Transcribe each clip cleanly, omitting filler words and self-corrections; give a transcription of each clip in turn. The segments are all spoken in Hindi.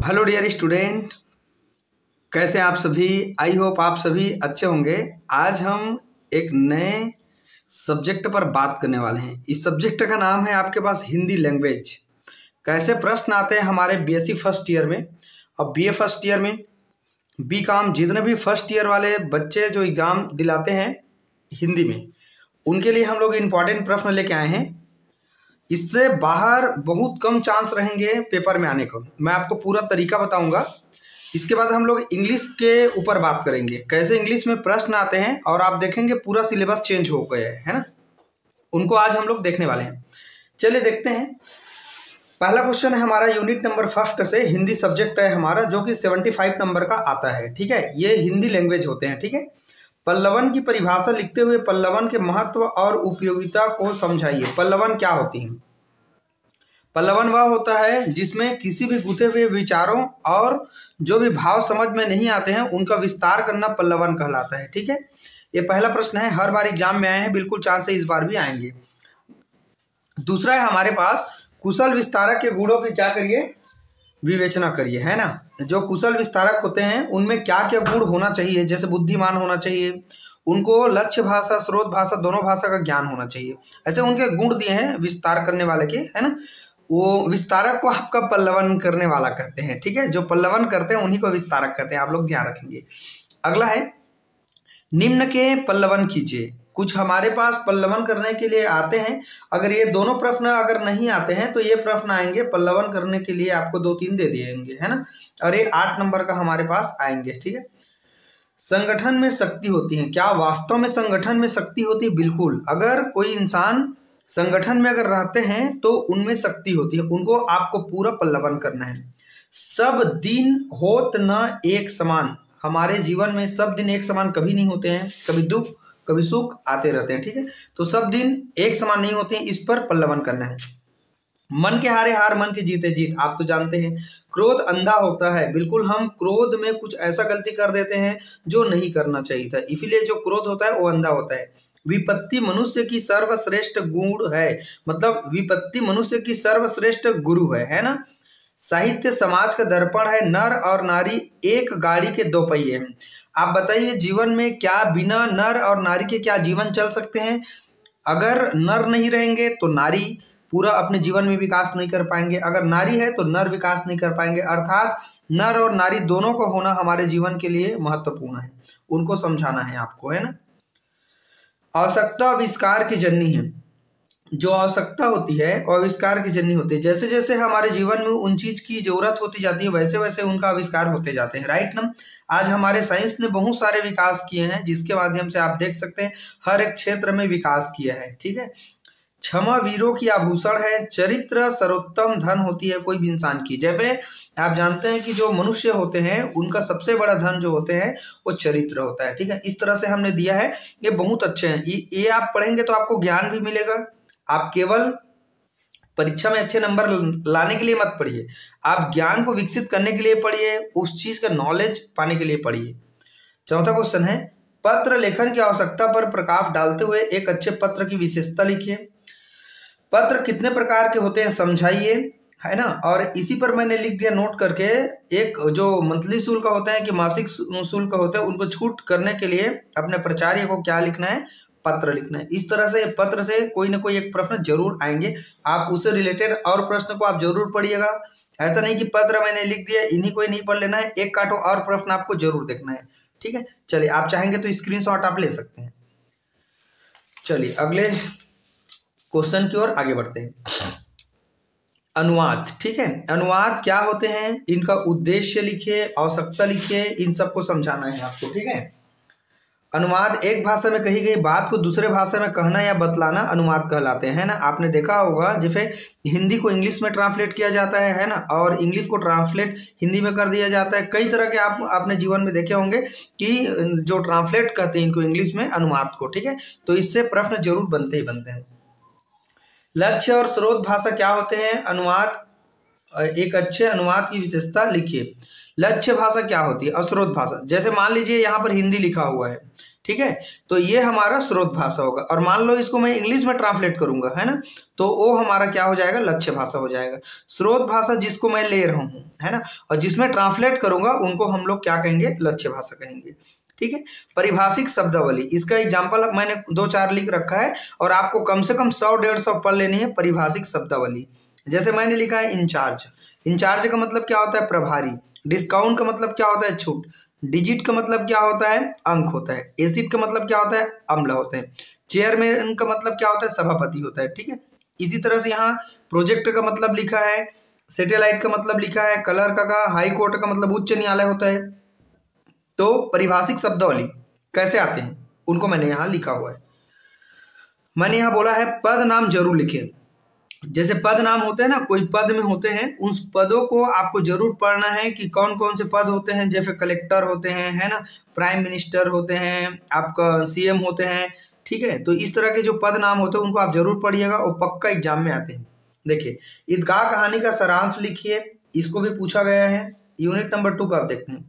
हेलो डियर स्टूडेंट, कैसे आप सभी। आई होप आप सभी अच्छे होंगे। आज हम एक नए सब्जेक्ट पर बात करने वाले हैं। इस सब्जेक्ट का नाम है आपके पास हिंदी लैंग्वेज। कैसे प्रश्न आते हैं हमारे बीएससी फर्स्ट ईयर में और बीए फर्स्ट ईयर में, बीकॉम, जितने भी फर्स्ट ईयर वाले बच्चे जो एग्ज़ाम दिलाते हैं हिंदी में, उनके लिए हम लोग इम्पॉर्टेंट प्रश्न लेके आए हैं। इससे बाहर बहुत कम चांस रहेंगे पेपर में आने को। मैं आपको पूरा तरीका बताऊंगा। इसके बाद हम लोग इंग्लिश के ऊपर बात करेंगे, कैसे इंग्लिश में प्रश्न आते हैं, और आप देखेंगे पूरा सिलेबस चेंज हो गया है ना। उनको आज हम लोग देखने वाले हैं। चलिए देखते हैं। पहला क्वेश्चन है हमारा यूनिट नंबर फर्स्ट से, हिंदी सब्जेक्ट है हमारा, जो कि 75 नंबर का आता है। ठीक है, ये हिंदी लैंग्वेज होते हैं। ठीक है, पल्लवन की परिभाषा लिखते हुए पल्लवन के महत्व और उपयोगिता को समझाइए। पल्लवन क्या होती है? पल्लवन वह होता है जिसमें किसी भी गुथे हुए विचारों और जो भी भाव समझ में नहीं आते हैं उनका विस्तार करना पल्लवन कहलाता है। ठीक है, ये पहला प्रश्न है, हर बार एग्जाम में आए हैं, बिल्कुल चांस से इस बार भी आएंगे। दूसरा है हमारे पास, कुशल विस्तारक के गुणों की क्या करिए, विवेचना करिए, है ना। जो कुशल विस्तारक होते हैं उनमें क्या क्या गुण होना चाहिए, जैसे बुद्धिमान होना चाहिए, उनको लक्ष्य भाषा, स्रोत भाषा, दोनों भाषा का ज्ञान होना चाहिए। ऐसे उनके गुण दिए हैं विस्तार करने वाले के, है ना। वो विस्तारक को आपका पल्लवन करने वाला कहते हैं। ठीक है, जो पल्लवन करते हैं उन्हीं को विस्तारक कहते हैं, आप लोग ध्यान रखेंगे। अगला है, निम्न के पल्लवन कीजिए। कुछ हमारे पास पल्लवन करने के लिए आते हैं। अगर ये दोनों प्रश्न अगर नहीं आते हैं तो ये प्रश्न आएंगे पल्लवन करने के लिए, आपको 2-3 दे दिएंगे, है ना। और ये 8 नंबर का हमारे पास आएंगे। ठीक है, संगठन में शक्ति होती है। क्या वास्तव में संगठन में शक्ति होती है? बिल्कुल। अगर कोई इंसान संगठन में अगर रहते हैं तो उनमें शक्ति होती है, उनको आपको पूरा पल्लवन करना है। सब दिन होत न एक समान। हमारे जीवन में सब दिन एक समान कभी नहीं होते हैं, कभी दुख कभी सुख आते रहते हैं। ठीक है, तो सब दिन एक समान नहीं होते हैं, इस पर पल्लवन करना है। मन के हारे हार, मन के जीते जीत, आप तो जानते हैं। क्रोध अंधा होता है। बिल्कुल, हम क्रोध में कुछ ऐसा गलती कर देते हैं जो नहीं करना चाहिए था, इसीलिए जो क्रोध होता है वो अंधा होता है। विपत्ति मनुष्य की सर्वश्रेष्ठ गुण है, मतलब विपत्ति मनुष्य की सर्वश्रेष्ठ गुरु है ना। साहित्य समाज का दर्पण है। नर और नारी एक गाड़ी के 2 पहिए हैं। आप बताइए, जीवन में क्या बिना नर और नारी के क्या जीवन चल सकते हैं? अगर नर नहीं रहेंगे तो नारी पूरा अपने जीवन में विकास नहीं कर पाएंगे, अगर नारी है तो नर विकास नहीं कर पाएंगे। अर्थात नर और नारी दोनों को होना हमारे जीवन के लिए महत्वपूर्ण है, उनको समझाना है आपको, है ना। आवश्यकता आविष्कार की जननी है। जो आवश्यकता होती है वो आविष्कार की जननी होती है। जैसे जैसे हमारे जीवन में उन चीज की जरूरत होती जाती है वैसे वैसे उनका आविष्कार होते जाते हैं, राइट ना। आज हमारे साइंस ने बहुत सारे विकास किए हैं, जिसके माध्यम से आप देख सकते हैं हर एक क्षेत्र में विकास किया है। ठीक है, क्षमा वीरों की आभूषण है। चरित्र सर्वोत्तम धन होती है कोई भी इंसान की। जब आप जानते हैं कि जो मनुष्य होते हैं उनका सबसे बड़ा धन जो होते हैं वो चरित्र होता है। ठीक है, इस तरह से हमने दिया है, ये बहुत अच्छे हैं। ये आप पढ़ेंगे तो आपको ज्ञान भी मिलेगा। आप केवल परीक्षा में अच्छे नंबर लाने के लिए मत पढ़िए, आप ज्ञान को विकसित करने के लिए पढ़िए, उस चीज का नॉलेज पाने के लिए पढ़िए। चौथा क्वेश्चन है, पत्र लेखन की आवश्यकता पर प्रकाश डालते हुए एक अच्छे पत्र की विशेषता लिखिए। पत्र कितने प्रकार के होते हैं समझाइए, है ना। और इसी पर मैंने लिख दिया नोट करके, एक जो मंथली शुल्क होता है कि मासिक शुल्क होता है, उनको छूट करने के लिए अपने प्राचार्य को क्या लिखना है, पत्र लिखना है। इस तरह से पत्र से कोई ना कोई एक प्रश्न जरूर आएंगे, आप उससे रिलेटेड और प्रश्न को आप जरूर पढ़िएगा। ऐसा नहीं कि पत्र मैंने लिख दिया इन्हीं को ही नहीं पढ़ लेना है, एक काटो और प्रश्न आपको जरूर देखना है। ठीक है, चलिए आप चाहेंगे तो स्क्रीनशॉट आप ले सकते हैं। चलिए अगले क्वेश्चन की ओर आगे बढ़ते हैं। अनुवाद। ठीक है, अनुवाद क्या होते हैं, इनका उद्देश्य लिखिए, आवश्यकता लिखिए, इन सबको समझाना है आपको। ठीक है, अनुवाद एक भाषा में कही गई बात को दूसरे भाषा में कहना या बतलाना अनुवाद कहलाते हैं, ना। आपने देखा होगा जैसे हिंदी को इंग्लिश में ट्रांसलेट किया जाता है ना, और इंग्लिश को ट्रांसलेट हिंदी में कर दिया जाता है। कई तरह के आप अपने जीवन में देखे होंगे कि जो ट्रांसलेट कहते हैं इनको इंग्लिश में, अनुवाद को। ठीक है, तो इससे प्रश्न जरूर बनते ही बनते हैं। लक्ष्य और स्रोत भाषा क्या होते हैं? अनुवाद, एक अच्छे अनुवाद की विशेषता लिखिए। लक्ष्य भाषा क्या होती है और स्रोत भाषा, जैसे मान लीजिए यहाँ पर हिंदी लिखा हुआ है, ठीक है। तो ये हमारा स्रोत भाषा होगा। और मान लो इसको मैं इंग्लिश में ट्रांसलेट करूंगा, है ना, तो वो हमारा क्या हो जाएगा, लक्ष्य भाषा हो जाएगा। स्रोत भाषा जिसको मैं ले रहा हूँ, है ना, और जिसमें ट्रांसलेट करूंगा उनको हम लोग क्या कहेंगे, लक्ष्य भाषा कहेंगे। ठीक है। परिभाषिक शब्दावली, इसका एग्जाम्पल मैंने 2-4 लिख रखा है और आपको कम से कम 100-150 पढ़ लेनी है परिभाषिक शब्दावली। जैसे मैंने लिखा है इंचार्ज। इंचार्ज का मतलब क्या होता है, प्रभारी। डिस्काउंट का मतलब क्या होता है, छूट। डिजिट का मतलब क्या होता है, अंक होता है। एसिड का मतलब क्या होता है, अम्ल होता है। चेयरमैन का मतलब क्या होता है, सभापति होता है। ठीक है। इसी तरह से यहाँ प्रोजेक्ट का मतलब लिखा है, सैटेलाइट का मतलब लिखा है, कलर का हाई कोर्ट का मतलब उच्च न्यायालय होता है। तो परिभाषिक शब्दावली कैसे आते हैं उनको मैंने यहाँ लिखा हुआ है। मैंने यहाँ बोला है पद नाम जरूर लिखें। जैसे पद नाम होते हैं ना, कोई पद में होते हैं, उन पदों को आपको जरूर पढ़ना है कि कौन कौन से पद होते हैं। जैसे कलेक्टर होते हैं, है ना, प्राइम मिनिस्टर होते हैं, आपका सीएम होते हैं। ठीक है। तो इस तरह के जो पद नाम होते हैं उनको आप जरूर पढ़िएगा, और पक्का एग्जाम में आते हैं। देखिए, ईदगाह कहानी का सारांश लिखिए, इसको भी पूछा गया है। यूनिट नंबर 2 का आप देखते हैं।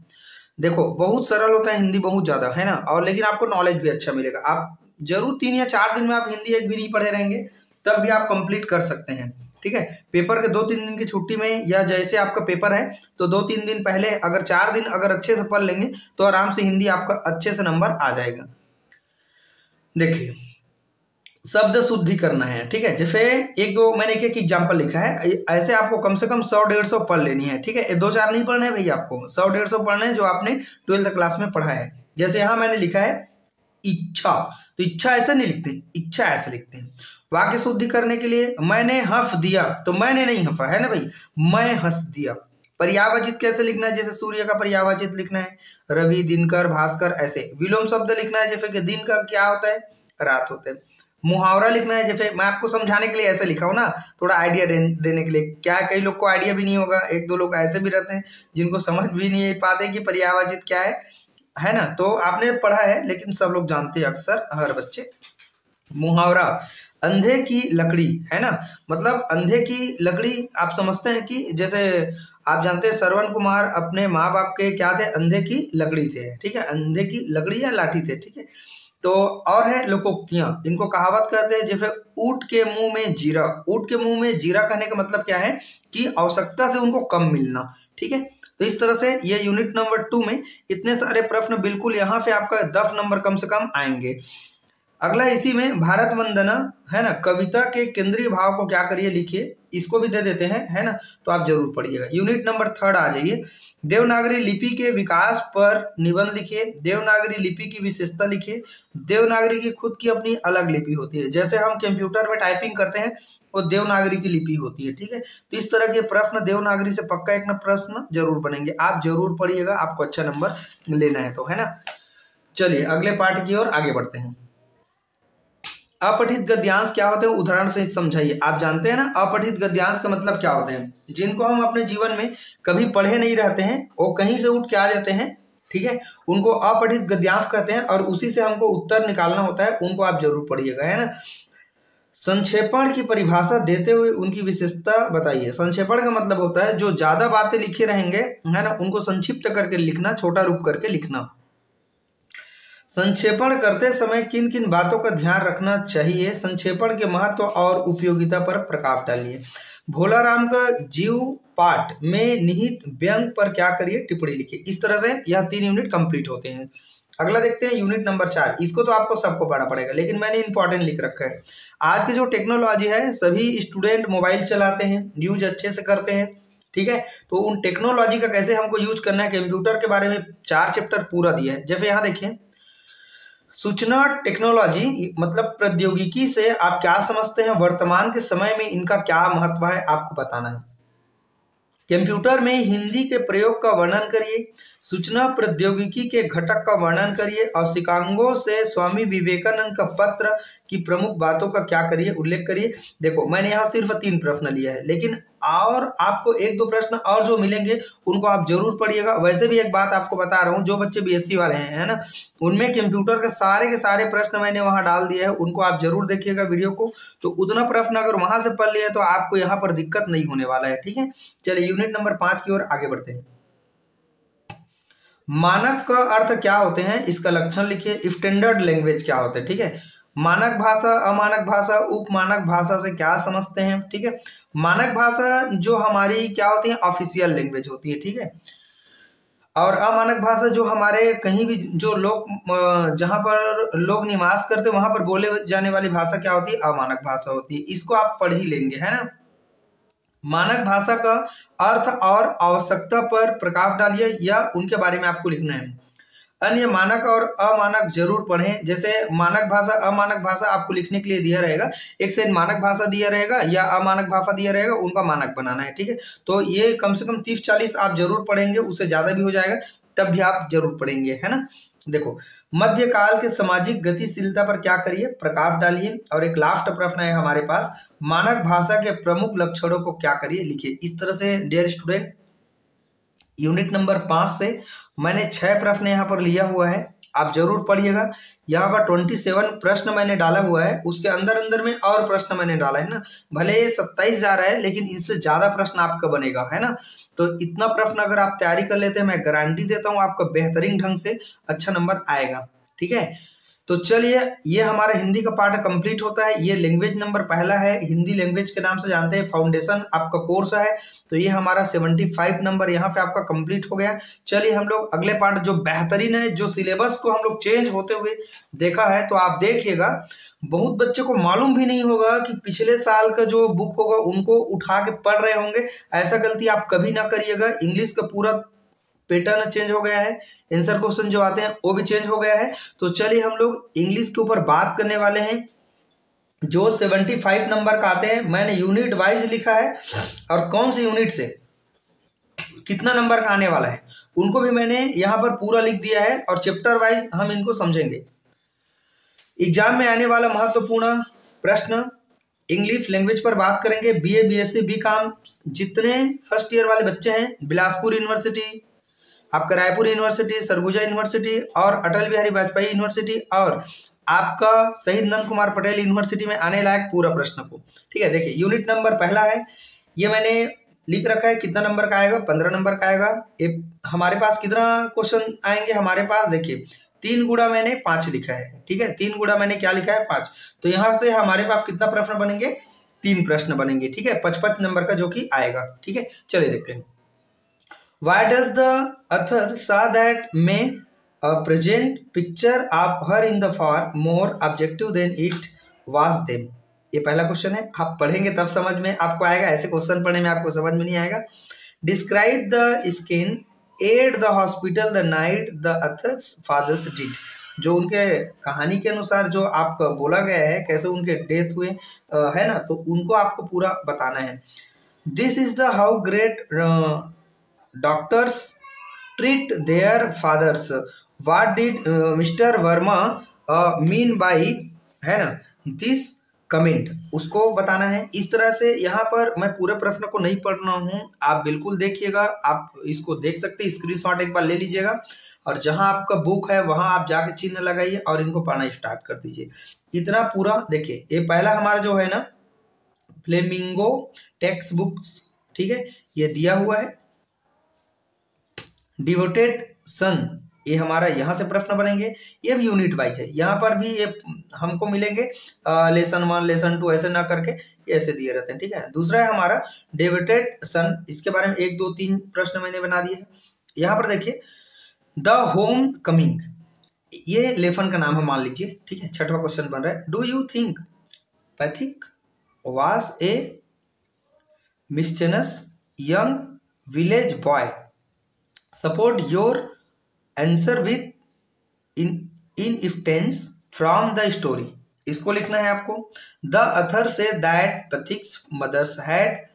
देखो, बहुत सरल होता है, हिंदी बहुत ज्यादा, है ना, और लेकिन आपको नॉलेज भी अच्छा मिलेगा। आप जरूर 3 या 4 दिन में आप हिंदी एक भी नहीं पढ़े रहेंगे, तब भी आप कंप्लीट कर सकते हैं। ठीक है। पेपर के 2-3 दिन की छुट्टी में, या जैसे आपका पेपर है तो 2-3 दिन पहले अगर 4 दिन अगर अच्छे से पढ़ लेंगे तो आराम से हिंदी आपका अच्छे से नंबर आ जाएगा। देखिए, शब्द शुद्धि करना है। ठीक है। जैसे मैंने एक एग्जाम्पल लिखा है, ऐसे आपको कम से कम 100-150 पढ़ लेनी है। ठीक है। 2-4 नहीं पढ़ना है भैया, आपको 100-150 पढ़ना है जो आपने 12th क्लास में पढ़ा है। जैसे यहाँ मैंने लिखा है इच्छा, तो इच्छा ऐसे नहीं लिखते, इच्छा ऐसे लिखते हैं। वाक्य शुद्धि करने के लिए मैंने हंस दिया, तो मैंने नहीं हंसा, है ना भाई, मैं हंस दिया। पर्यायवाचित कैसे लिखना है, जैसे सूर्य का पर्यायवाचित लिखना है, रवि, दिनकर, भास्कर, ऐसे। विलोम शब्द लिखना है, जैसे कि दिन का क्या होता है, रात होता है। मुहावरा लिखना है, जैसे मैं आपको समझाने के लिए ऐसे लिखा हूं ना, थोड़ा आइडिया देने के लिए। क्या कई लोग को आइडिया भी नहीं होगा, 1-2 लोग ऐसे भी रहते हैं जिनको समझ भी नहीं पाते कि पर्यायवाचित क्या है ना। तो आपने पढ़ा है, लेकिन सब लोग जानते हैं अक्सर, हर बच्चे। मुहावरा, अंधे की लकड़ी, है ना, मतलब अंधे की लकड़ी आप समझते हैं कि जैसे आप जानते हैं श्रवण कुमार अपने माँ बाप के क्या थे, अंधे की लकड़ी थे। ठीक है। अंधे की लकड़ी या लाठी थे। ठीक है। तो और है लोकोक्तियां, इनको कहावत कहते हैं। जैसे ऊंट के मुंह में जीरा। ऊंट के मुंह में जीरा कहने का मतलब क्या है कि आवश्यकता से उनको कम मिलना। ठीक है। तो इस तरह से ये यूनिट नंबर 2 में इतने सारे प्रश्न बिल्कुल यहाँ से आपका 10 नंबर कम से कम आएंगे। अगला इसी में भारत वंदना, है ना, कविता के केंद्रीय भाव को क्या करिए, लिखिए। इसको भी दे देते हैं, है ना, तो आप जरूर पढ़िएगा। यूनिट नंबर 3 आ जाइए। देवनागरी लिपि के विकास पर निबंध लिखिए। देवनागरी लिपि की विशेषता लिखिए। देवनागरी की खुद की अपनी अलग लिपि होती है। जैसे हम कंप्यूटर में टाइपिंग करते हैं, वो देवनागरी की लिपि होती है। ठीक है। तो इस तरह के प्रश्न देवनागरी से पक्का एक ना प्रश्न जरूर बनेंगे, आप जरूर पढ़िएगा, आपको अच्छा नंबर लेना है तो, है ना। चलिए अगले पार्ट की ओर आगे बढ़ते हैं। अपठित गद्यांश क्या होते हैं, उदाहरण से समझाइए। आप जानते हैं ना अपठित गद्यांश का मतलब क्या होते हैं, जिनको हम अपने जीवन में कभी पढ़े नहीं रहते हैं, वो कहीं से उठ के आ जाते हैं। ठीक है। उनको अपठित गद्यांश कहते हैं, और उसी से हमको उत्तर निकालना होता है। उनको आप जरूर पढ़िएगा, है ना। संक्षेपण की परिभाषा देते हुए उनकी विशेषता बताइए। संक्षेपण का मतलब होता है जो ज्यादा बातें लिखे रहेंगे, है ना, उनको संक्षिप्त करके लिखना, छोटा रूप करके लिखना। संक्षेपण करते समय किन किन बातों का ध्यान रखना चाहिए, संक्षेपण के महत्व और उपयोगिता पर प्रकाश डालिए। भोलाराम का जीव पाठ में निहित व्यंग पर क्या करिए, टिप्पणी लिखिए। इस तरह से यह 3 यूनिट कंप्लीट होते हैं। अगला देखते हैं यूनिट नंबर 4। इसको तो आपको सबको पढ़ना पड़ेगा, लेकिन मैंने इंपॉर्टेंट लिख रखा है। आज की जो टेक्नोलॉजी है, सभी स्टूडेंट मोबाइल चलाते हैं, यूज अच्छे से करते हैं। ठीक है। तो उन टेक्नोलॉजी का कैसे हमको यूज करना है, कंप्यूटर के बारे में 4 चैप्टर पूरा दिया है। जैसे यहाँ देखिए, सूचना टेक्नोलॉजी मतलब प्रौद्योगिकी से आप क्या समझते हैं, वर्तमान के समय में इनका क्या महत्व है, आपको बताना है। कंप्यूटर में हिंदी के प्रयोग का वर्णन करिए। सूचना प्रौद्योगिकी के घटक का वर्णन करिए, और शिकागो से स्वामी विवेकानंद का पत्र की प्रमुख बातों का क्या करिए, उल्लेख करिए। देखो, मैंने यहाँ सिर्फ 3 प्रश्न लिया है, लेकिन और आपको 1-2 प्रश्न और जो मिलेंगे उनको आप जरूर पढ़िएगा। वैसे भी एक बात आपको बता रहा हूँ, जो बच्चे बीएससी वाले हैं, है ना, उनमें कंप्यूटर के सारे प्रश्न मैंने वहाँ डाल दिए हैं, उनको आप जरूर देखिएगा वीडियो को। तो उतना प्रश्न अगर वहां से पढ़ लिए तो आपको यहाँ पर दिक्कत नहीं होने वाला है। ठीक है। चलिए यूनिट नंबर 5 की ओर आगे बढ़ते हैं। मानक का अर्थ क्या होते हैं, इसका लक्षण लिखिए। स्टैंडर्ड लैंग्वेज क्या होते हैं, ठीक है। मानक भाषा, अमानक भाषा, उपमानक भाषा से क्या समझते हैं, ठीक है। मानक भाषा जो हमारी क्या होती है, ऑफिशियल लैंग्वेज होती है, ठीक है। और अमानक भाषा जो हमारे कहीं भी जो लोग जहाँ पर लोग निवास करते हैं वहां पर बोले जाने वाली भाषा क्या होती है, अमानक भाषा होती है। इसको आप पढ़ ही लेंगे, है ना। मानक भाषा का अर्थ और आवश्यकता पर प्रकाश डालिए या उनके बारे में आपको लिखना है। अन्य मानक और अमानक जरूर पढ़ें। जैसे मानक भाषा, अमानक भाषा आपको लिखने के लिए दिया रहेगा, एक साइड मानक भाषा दिया रहेगा या अमानक भाषा दिया रहेगा, उनका मानक बनाना है, ठीक है। तो ये कम से कम 30-40 आप जरूर पढ़ेंगे, उससे ज्यादा भी हो जाएगा तब भी आप जरूर पढ़ेंगे, है ना। देखो, मध्यकाल के सामाजिक गतिशीलता पर क्या करिए, प्रकाश डालिए। और एक लास्ट प्रश्न है हमारे पास, मानक भाषा के प्रमुख लक्षणों को क्या करिए, लिखिए। इस तरह से डियर स्टूडेंट, यूनिट नंबर 5 से मैंने 6 प्रश्न यहाँ पर लिया हुआ है, आप जरूर पढ़िएगा। यहाँ पर 27 प्रश्न मैंने डाला हुआ है, उसके अंदर अंदर में और प्रश्न मैंने डाला है ना। भले 27 जा रहा है लेकिन इससे ज्यादा प्रश्न आपका बनेगा, है ना। तो इतना प्रश्न अगर आप तैयारी कर लेते हैं, मैं गारंटी देता हूँ आपका बेहतरीन ढंग से अच्छा नंबर आएगा, ठीक है। तो चलिए, ये हमारा हिंदी का पार्ट कंप्लीट होता है। ये लैंग्वेज नंबर पहला है, हिंदी लैंग्वेज के नाम से जानते हैं, फाउंडेशन आपका कोर्स है। तो ये हमारा 75 नंबर यहाँ पे आपका कंप्लीट हो गया। चलिए हम लोग अगले पार्ट जो बेहतरीन है, जो सिलेबस को हम लोग चेंज होते हुए देखा है, तो आप देखिएगा बहुत बच्चे को मालूम भी नहीं होगा कि पिछले साल का जो बुक होगा उनको उठा के पढ़ रहे होंगे। ऐसा गलती आप कभी ना करिएगा। इंग्लिश का पूरा पैटर्न चेंज हो गया है, आंसर क्वेश्चन जो आते हैं वो भी चेंज हो गया है। तो चलिए हम लोग इंग्लिश के ऊपर बात करने वाले हैं, जो 75 नंबर का आते हैं। मैंने यूनिट वाइज लिखा है और कौन सी यूनिट से कितना नंबर का आने वाला है उनको भी मैंने यहाँ पर पूरा लिख दिया है, और चैप्टर वाइज हम इनको समझेंगे। एग्जाम में आने वाला महत्वपूर्ण प्रश्न, इंग्लिश लैंग्वेज पर बात करेंगे। बीए, बीएससी, बीकॉम जितने फर्स्ट ईयर वाले बच्चे हैं, बिलासपुर यूनिवर्सिटी, आपका रायपुर यूनिवर्सिटी, सरगुजा यूनिवर्सिटी और अटल बिहारी वाजपेयी यूनिवर्सिटी और आपका शहीद नंद कुमार पटेल यूनिवर्सिटी में आने लायक पूरा प्रश्न को, ठीक है। देखिए, यूनिट नंबर पहला है, ये मैंने लिख रखा है। कितना नंबर का आएगा, 15 नंबर का आएगा। हमारे पास कितना क्वेश्चन आएंगे, हमारे पास देखिए 3 गुणा मैंने 5 लिखा है, ठीक है। 3 गुणा मैंने क्या लिखा है, 5। तो यहाँ से हमारे पास कितना प्रश्न बनेंगे, 3 प्रश्न बनेंगे, ठीक है। 55 नंबर का जो कि आएगा, ठीक है। चलिए देखते हैं। Why does the author saw that may a present picture of her in the far more objective than it was them? ये पहला क्वेश्चन है, आप पढ़ेंगे तब समझ में आपको आएगा, ऐसे क्वेश्चन पढ़ने में आपको समझ में नहीं आएगा। Describe the scene at the hospital the night the author's fathers did. जो उनके कहानी के अनुसार जो आपका बोला गया है, कैसे उनके डेथ हुए, है ना, तो उनको आपको पूरा बताना है। This is the how great doctors treat their fathers. What did Mr. Verma mean by, है ना, this comment, उसको बताना है। इस तरह से यहाँ पर मैं पूरे प्रश्न को नहीं पढ़ रहा हूँ, आप बिल्कुल देखिएगा, आप इसको देख सकते हैं, स्क्रीनशॉट एक बार ले लीजिएगा और जहाँ आपका बुक है वहाँ आप जाके चिन्ह लगाइए और इनको पढ़ना स्टार्ट कर दीजिए। इतना पूरा देखिए, ये पहला हमारा जो है ना फ्लेमिंगो टेक्स्ट बुक्स, ठीक है, ये दिया हुआ है। डिवोटेड सन, ये हमारा यहाँ से प्रश्न बनेंगे, ये भी यूनिट वाइज है। यहाँ पर भी ये हमको मिलेंगे लेसन 1, लेसन 2 ऐसे ना करके ऐसे दिए रहते हैं, ठीक है। दूसरा है हमारा डिवोटेड सन, इसके बारे में 1, 2, 3 प्रश्न मैंने बना दिए हैं। यहाँ पर देखिए द होम कमिंग, ये लेफन का नाम है मान लीजिए, ठीक है। 6वां क्वेश्चन बन रहा है, do you think Pathik was a mischievous young village boy, support your answer with in if tense from the story. इसको लिखना है आपको। The author says that Pathik's mothers had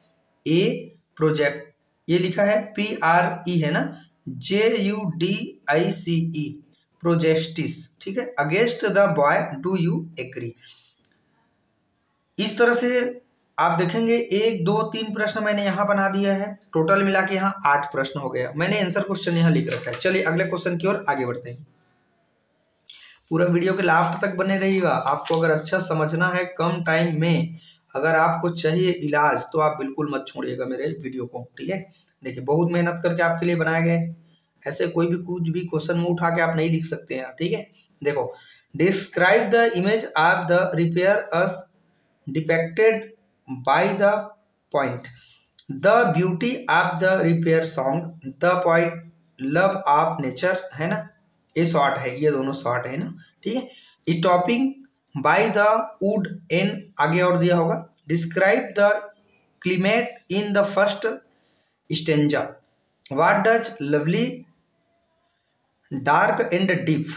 a project, ये लिखा है PRE है ना, JUDICE, प्रोजेस्टिस, ठीक है, against the boy, do you agree. इस तरह से आप देखेंगे 1, 2, 3 प्रश्न मैंने यहाँ बना दिया है, टोटल मिला के यहाँ 8 प्रश्न हो गया। मैंने आंसर क्वेश्चन यहाँ लिख रखा है। चलिए अगले क्वेश्चन की ओर आगे बढ़ते हैं। पूरा वीडियो के लास्ट तक बने रहिएगा। आपको अगर अच्छा समझना है, कम टाइम में अगर आपको चाहिए इलाज, तो आप बिल्कुल मत छोड़िएगा मेरे वीडियो को, ठीक है। देखिए बहुत मेहनत करके आपके लिए बनाए गए, ऐसे कोई भी कुछ भी क्वेश्चन में उठा के आप नहीं लिख सकते हैं, ठीक है। देखो, describe the image of the repair us depicted by the point, the beauty of the repair song, the point love of nature, है ना, ये शॉर्ट है, ये दोनों शॉर्ट है ना, ठीक है। Stopping by the wood an आगे और दिया होगा। Describe the climate in the first stanza, what does lovely dark and deep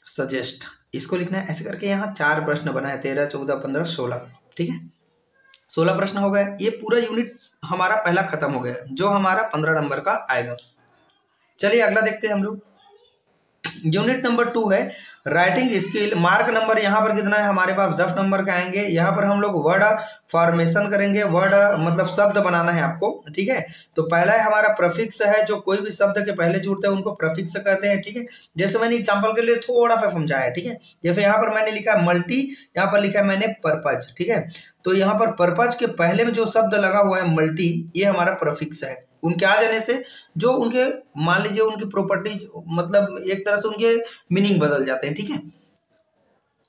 suggest, इसको लिखना है। ऐसे करके यहाँ 4 प्रश्न बनाए, 13, 14, 15, 16, ठीक है। 16 प्रश्न हो गए। ये पूरा यूनिट हमारा पहला खत्म हो गया, जो हमारा 15 नंबर का आएगा। चलिए अगला देखते हैं हम लोग। यूनिट नंबर 2 है राइटिंग स्किल। मार्क नंबर यहाँ पर कितना है हमारे पास, 10 नंबर का आएंगे। यहाँ पर हम लोग वर्ड फॉर्मेशन करेंगे, वर्ड मतलब शब्द बनाना है आपको, ठीक है। तो पहला है हमारा प्रफिक्स है, जो कोई भी शब्द के पहले जुड़ते हैं उनको प्रफिक्स कहते हैं, ठीक है। जैसे मैंने एग्जाम्पल के लिए थोड़ा सा समझाया, ठीक है। जैसे यहाँ पर मैंने लिखा मल्टी, यहाँ पर लिखा है मैंने पर्पज, ठीक है। तो यहाँ पर पर्पज के पहले में जो शब्द लगा हुआ है मल्टी, ये हमारा प्रफिक्स है। उनके आ जाने से जो उनके मान लीजिए उनकी प्रॉपर्टीज मतलब एक तरह से उनके मीनिंग बदल जाते हैं, ठीक है।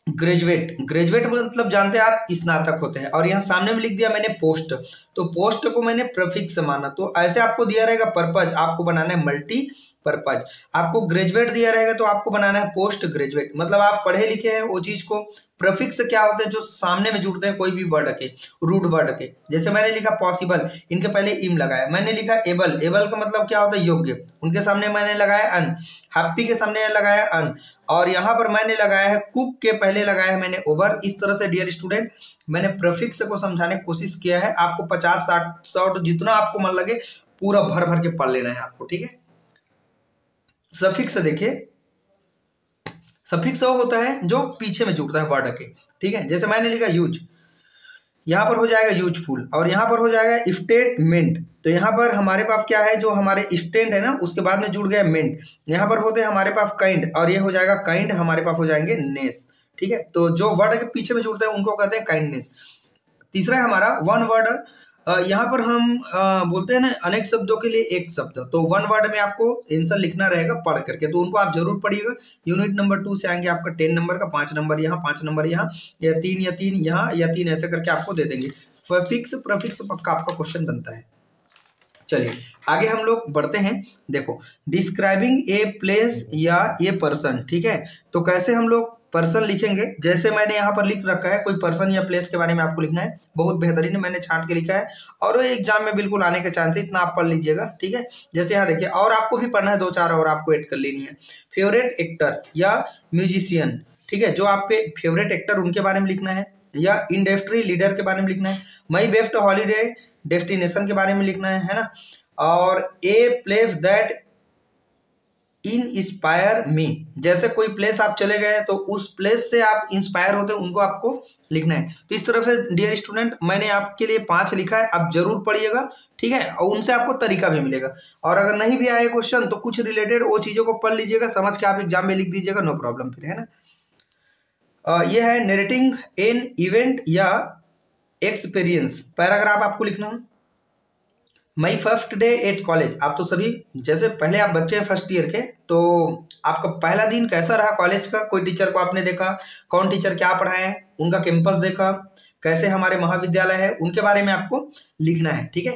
ग्रेजुएट, ग्रेजुएट मतलब जानते हैं आप स्नातक होते हैं। और यहाँ सामने में लिख दिया मैंने पोस्ट, तो पोस्ट को मैंने प्रफिक्स माना। तो ऐसे आपको दिया रहेगा पर्पज, आपको बनाना है मल्टी पर्पज। आपको ग्रेजुएट दिया रहेगा तो आपको बनाना है पोस्ट ग्रेजुएट, मतलब आप पढ़े लिखे हैं वो चीज को। प्रफिक्स क्या होते हैं, जो सामने में जुड़ते हैं कोई भी वर्ड के, रूट वर्ड के। जैसे मैंने लिखा पॉसिबल, इनके पहले इम लगाया। मैंने लिखा एबल, एबल का मतलब क्या होता है योग्य, उनके सामने मैंने लगाया अन। हैप्पी के सामने लगाया अन। और यहाँ पर मैंने लगाया है कुक के पहले लगाया है मैंने ओवर। इस तरह से डियर स्टूडेंट मैंने प्रफिक्स को समझाने की कोशिश किया है। आपको 50, 60, 100 जितना आपको मन लगे पूरा भर भर के पढ़ लेना है आपको, ठीक है। सफिक्स देखिए, सफिक्स वो होता है जो पीछे में जुड़ता है वर्ड के, ठीक है। जैसे मैंने लिखा यूज, यहाँ पर हो जाएगा यूजफुल, और यहाँ पर हो जाएगा स्टेटमेंट। तो यहाँ पर हमारे पास क्या है, जो हमारे स्टैंड है ना उसके बाद में जुड़ गया मेंट। यहाँ पर होते हैं हमारे पास काइंड, और ये हो जाएगा काइंड, हमारे पास हो जाएंगे नेस, ठीक है। तो जो वर्ड के पीछे में जुड़ते हैं उनको कहते हैं काइंडनेस। तीसरा है हमारा वन वर्ड। यहाँ पर हम बोलते हैं ना अनेक शब्दों के लिए एक शब्द, तो वन वर्ड में आपको आंसर लिखना रहेगा पढ़ करके, तो उनको आप जरूर पढ़िएगा। यूनिट नंबर 2 से आएंगे आपका 10 नंबर का, 5 नंबर यहाँ, 5 नंबर यहाँ, या 3 यहाँ या 3 ऐसे करके आपको दे देंगे। सफिक्स प्रफिक्स पक्का आपका क्वेश्चन बनता है। चलिए आगे हम लोग बढ़ते हैं। देखो, डिस्क्राइबिंग ए प्लेस या ए पर्सन, ठीक है। तो कैसे हम लोग पर्सन लिखेंगे, जैसे मैंने यहाँ पर लिख रखा है, कोई पर्सन या प्लेस के बारे में आपको लिखना है। बहुत बेहतरीन मैंने छांट के लिखा है, और वो एग्जाम में बिल्कुल आने के चांस है, इतना आप पढ़ लीजिएगा, ठीक है। जैसे यहाँ देखिए, और आपको भी पढ़ना है, 2-4 और आपको ऐड कर लेनी है। फेवरेट एक्टर या म्यूजिशियन, ठीक है, जो आपके फेवरेट एक्टर उनके बारे में लिखना है, या इंडस्ट्री लीडर के बारे में लिखना है। माई बेस्ट हॉलीडे डेस्टिनेशन के बारे में लिखना है ना। और a place that inspire me, जैसे कोई प्लेस आप चले गए तो उस प्लेस से आप इंस्पायर होते हैं, उनको आपको लिखना है। तो इस तरह से डियर स्टूडेंट मैंने आपके लिए 5 लिखा है, आप जरूर पढ़िएगा, ठीक है। और उनसे आपको तरीका भी मिलेगा। और अगर नहीं भी आए क्वेश्चन तो कुछ रिलेटेड वो चीज़ों को पढ़ लीजिएगा, समझ के आप एग्जाम में लिख दीजिएगा, नो प्रॉब्लम फिर, है ना। ये है नरेटिंग एन इवेंट या एक्सपीरियंस। पैराग्राफ आपको लिखना है। My first day at college, आप तो सभी जैसे पहले आप बच्चे हैं फर्स्ट ईयर के, तो आपका पहला दिन कैसा रहा कॉलेज का। कोई टीचर को आपने देखा, कौन टीचर क्या पढ़ाए, उनका कैंपस देखा, कैसे हमारे महाविद्यालय है, उनके बारे में आपको लिखना है, ठीक है।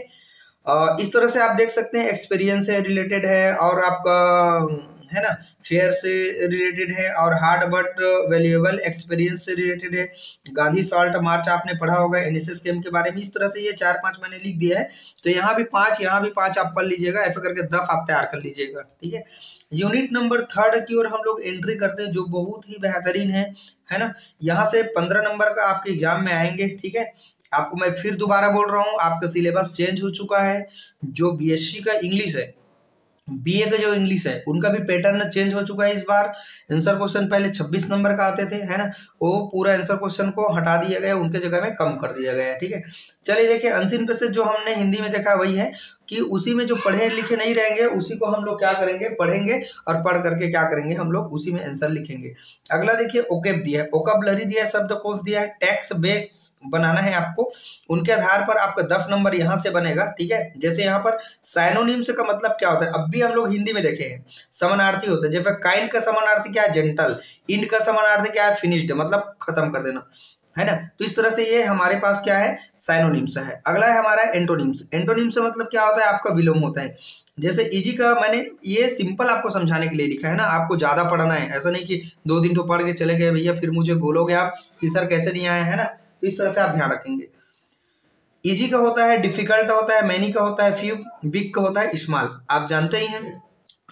इस तरह से आप देख सकते हैं एक्सपीरियंस से रिलेटेड है, और आपका है ना फेयर से रिलेटेड है, और हार्ड बट वैल्यूएबल एक्सपीरियंस से रिलेटेड है। गांधी सॉल्ट मार्च आपने पढ़ा होगा, एनएसएस कैंप के बारे में। इस तरह से ये 4-5 मैंने लिख दिया है, तो यहाँ भी 5 यहाँ भी 5 आप पढ़ लीजिएगा, ऐसे करके 10 आप तैयार कर लीजिएगा, ठीक है। यूनिट नंबर 3 की ओर हम लोग एंट्री करते हैं, जो बहुत ही बेहतरीन है ना। यहाँ से 15 नंबर का आपके एग्जाम में आएंगे, ठीक है। आपको मैं फिर दोबारा बोल रहा हूँ, आपका सिलेबस चेंज हो चुका है। जो बीएससी का इंग्लिश है, बीए का जो इंग्लिश है, उनका भी पैटर्न चेंज हो चुका है। इस बार आंसर क्वेश्चन पहले 26 नंबर का आते थे, है ना, वो पूरा आंसर क्वेश्चन को हटा दिया गया, उनके जगह में कम कर दिया गया है, ठीक है। चलिए देखिए, अनसीन पैसेज जो हमने हिंदी में देखा वही है कि उसी में जो पढ़े लिखे नहीं रहेंगे उसी को हम लोग क्या करेंगे, पढ़ेंगे और पढ़ करके क्या करेंगे, हम लोग उसी में आंसर लिखेंगे। अगला देखिए ओकेब दिया है, ओकेबलरी दिया है, शब्दकोश दिया है, टेक्स्ट बेस बनाना है आपको, उनके आधार पर आपका 10 नंबर यहाँ से बनेगा। ठीक है, जैसे यहाँ पर साइनोनिम्स का मतलब क्या होता है, अब भी हम लोग हिंदी में देखे हैं, समानार्थी होता है। जैसे काइंड का समानार्थी क्या है, जेंटल, इंड का समानार्थी क्या है, फिनिश्ड, मतलब खत्म कर देना, है ना। तो इस तरह से ये हमारे पास क्या है, साइनोनिम्स है। अगला है हमारा एंटोनिम्स। एंटोनिम्स से मतलब क्या होता है, आपका विलोम होता है। जैसे इजी का मैंने ये सिंपल आपको समझाने के लिए लिखा है ना, आपको ज्यादा पढ़ना है, ऐसा नहीं कि 2 दिन तो पढ़ के चले गए भैया फिर मुझे बोलोगे आप कि सर कैसे नहीं आया, है ना। तो इस तरह से आप ध्यान रखेंगे। इजी का होता है, डिफिकल्ट का होता है, मैनी का होता है, फ्यू, बिग का होता है, स्मॉल, आप जानते ही हैं।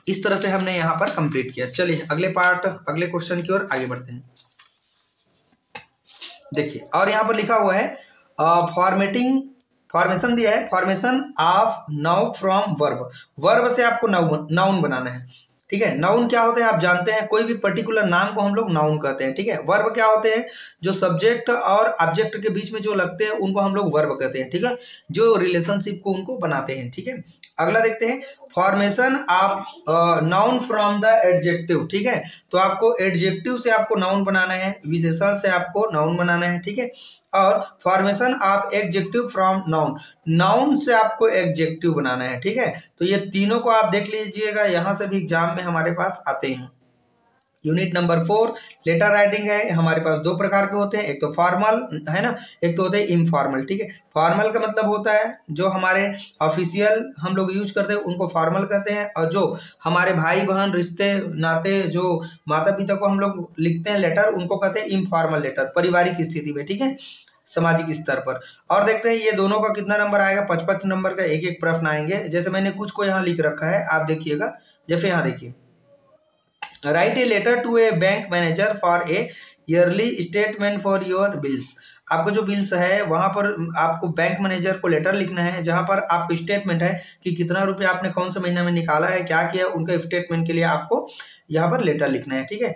इस तरह से हमने यहाँ पर कंप्लीट किया। चलिए अगले पार्ट, अगले क्वेश्चन की ओर आगे बढ़ते हैं। देखिए और यहाँ पर लिखा हुआ है फॉर्मेशन दिया है, formation of noun from verb. Verb से आपको नाउन बनाना है। ठीक है, नाउन क्या होते हैं आप जानते हैं, कोई भी पर्टिकुलर नाम को हम लोग नाउन कहते हैं। ठीक है, वर्ब क्या होते हैं, जो सब्जेक्ट और ऑब्जेक्ट के बीच में जो लगते हैं उनको हम लोग वर्ब कहते हैं। ठीक है, जो रिलेशनशिप को उनको बनाते हैं। ठीक है, अगला देखते हैं formation of noun from the adjective. ठीक है, तो आपको एडजेक्टिव से आपको नाउन बनाना है, विशेषण से आपको नाउन बनाना है। ठीक है, और formation of adjective from noun, noun से आपको एडजेक्टिव बनाना है। ठीक है, तो ये तीनों को आप देख लीजिएगा, यहां से भी एग्जाम में हमारे पास आते हैं। यूनिट नंबर 4 लेटर राइटिंग है, हमारे पास 2 प्रकार के होते हैं, एक तो फॉर्मल है ना, एक तो होते हैं इनफॉर्मल। ठीक है, फॉर्मल का मतलब होता है जो हमारे ऑफिशियल हम लोग यूज करते हैं उनको फॉर्मल कहते हैं, और जो हमारे भाई बहन रिश्ते नाते जो माता पिता को हम लोग लिखते हैं लेटर उनको कहते हैं इनफॉर्मल लेटर, पारिवारिक स्थिति में। ठीक है, सामाजिक स्तर पर। और देखते हैं ये दोनों का कितना नंबर आएगा, 55 नंबर का एक एक प्रश्न आएंगे। जैसे मैंने कुछ को यहाँ लिख रखा है, आप देखिएगा। जैसे यहाँ देखिए, write a letter to a bank manager for a yearly statement for your bills. आपको जो बिल्स है वहां पर आपको बैंक मैनेजर को लेटर लिखना है, जहां पर आपको स्टेटमेंट है कि कितना रुपया आपने कौन से महीने में निकाला है, क्या किया, उनका स्टेटमेंट के लिए आपको यहाँ पर लेटर लिखना है। ठीक है,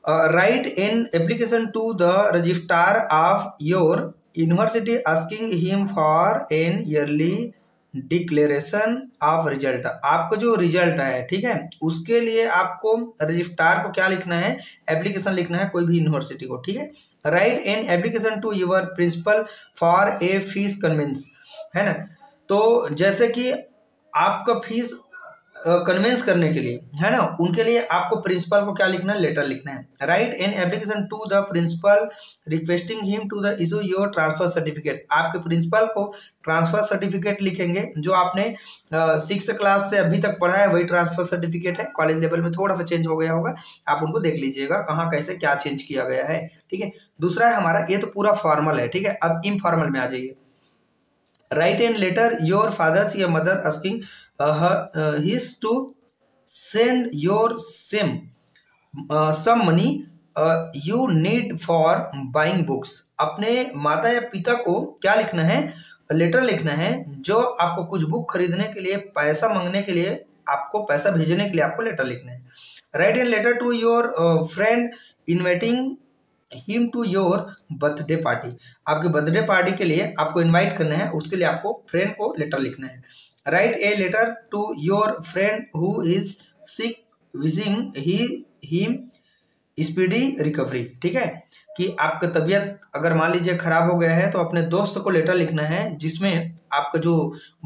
write in application to the registrar of your university asking him for an yearly declaration of result. आपको जो रिजल्ट है, ठीक है, उसके लिए आपको रजिस्ट्रार को क्या लिखना है, एप्लीकेशन लिखना है कोई भी यूनिवर्सिटी को। ठीक है, write an application to your principal for a fees conveyance, है ना। तो जैसे कि आपका फीस कन्वेंस करने के लिए, है ना, उनके लिए आपको प्रिंसिपल को क्या लिखना है, लेटर लिखना है। Write an application to the principal requesting him to the issue your transfer certificate. आपके प्रिंसिपल को ट्रांसफर सर्टिफिकेट लिखेंगे, जो आपने 6th क्लास से अभी तक पढ़ा है वही ट्रांसफर सर्टिफिकेट है। कॉलेज लेवल में थोड़ा सा चेंज हो गया होगा, आप उनको देख लीजिएगा कहाँ कैसे क्या चेंज किया गया है। ठीक है, दूसरा है हमारा, ये तो पूरा फॉर्मल है। ठीक है, अब इनफॉर्मल में आ जाइए। Write N letter your fathers या mother asking his to send your some money you need for buying books। अपने माता या पिता को क्या लिखना है, लेटर लिखना है, जो आपको कुछ बुक खरीदने के लिए पैसा मांगने के लिए, आपको पैसा भेजने के लिए आपको लेटर लिखना है। Write N letter to your friend inviting him to your birthday party. आपके बर्थडे पार्टी के लिए आपको इनवाइट करना है, उसके लिए आपको फ्रेंड को लेटर लिखना है। Write a letter to your friend who is sick wishing him speedy recovery. ठीक है, कि आपका तबीयत अगर मान लीजिए खराब हो गया है तो अपने दोस्त को लेटर लिखना है, जिसमें आपका जो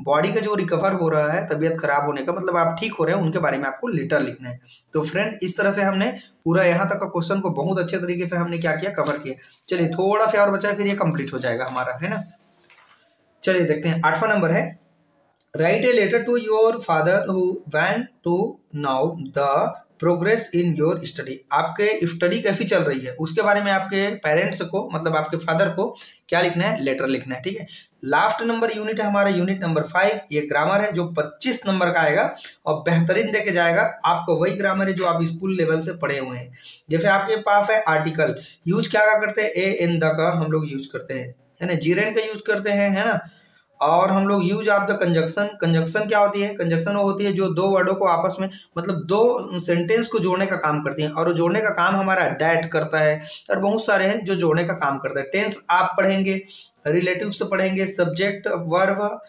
बॉडी का जो रिकवर हो रहा है तबीयत खराब होने का मतलब आप ठीक हो रहे हैं, उनके बारे में आपको लेटर लिखना है। तो फ्रेंड, इस तरह से हमने पूरा यहाँ तक का क्वेश्चन को बहुत अच्छे तरीके से हमने क्या किया, कवर किया। चलिए थोड़ा सा और बचा है, फिर ये कंप्लीट हो जाएगा हमारा, है ना। चलिए देखते हैं 8वां नंबर है, write a letter to your father who want to know the progress in your study. आपके स्टडी कैसी चल रही है उसके बारे में आपके पेरेंट्स को, मतलब आपके फादर को क्या लिखना है, लेटर लिखना है। ठीक है, लास्ट नंबर यूनिट है हमारा, यूनिट नंबर 5। ये ग्रामर है जो 25 नंबर का आएगा और बेहतरीन देके जाएगा आपको, वही ग्रामर है जो आप स्कूल लेवल से पढ़े हुए हैं। जैसे आपके पास है आर्टिकल, यूज क्या करते हैं, ए इन द का हम लोग यूज करते हैं, है ना, जीरेन का यूज करते हैं, है ना। और हम लोग use of the conjunction, conjunction क्या होती है, कंजक्शन वो होती है जो दो वर्डों को आपस में, मतलब दो सेंटेंस को जोड़ने का काम करती है, और जोड़ने का काम हमारा दैट करता है, और बहुत सारे हैं जो जोड़ने का काम करता है। टेंस आप पढ़ेंगे, रिलेटिव से पढ़ेंगे, सब्जेक्ट वर्ब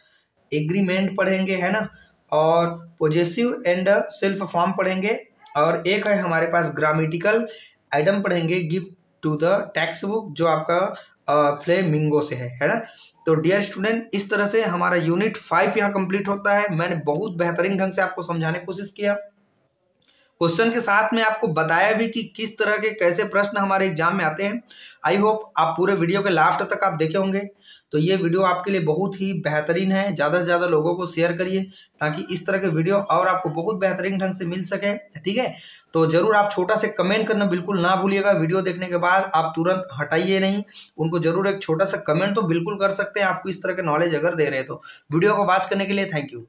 एग्रीमेंट पढ़ेंगे, है ना, और पोजेसिव एंड सेल्फ फॉर्म पढ़ेंगे, और एक है हमारे पास ग्रामेटिकल आइटम पढ़ेंगे, give to the text book, जो आपका फ्लेमिंगो से है ना। तो डियर स्टूडेंट, इस तरह से हमारा यूनिट 5 यहाँ कंप्लीट होता है। मैंने बहुत बेहतरीन ढंग से आपको समझाने की कोशिश किया, क्वेश्चन के साथ में आपको बताया भी कि किस तरह के कैसे प्रश्न हमारे एग्जाम में आते हैं। आई होप आप पूरे वीडियो के लास्ट तक आप देखे होंगे। तो ये वीडियो आपके लिए बहुत ही बेहतरीन है, ज़्यादा से ज़्यादा लोगों को शेयर करिए ताकि इस तरह के वीडियो और आपको बहुत बेहतरीन ढंग से मिल सके, ठीक है। तो जरूर आप छोटा से कमेंट करना बिल्कुल ना भूलिएगा। वीडियो देखने के बाद आप तुरंत हटाइए नहीं, उनको जरूर एक छोटा सा कमेंट तो बिल्कुल कर सकते हैं, आपको इस तरह के नॉलेज अगर दे रहे हैं तो। वीडियो को वॉच करने के लिए थैंक यू।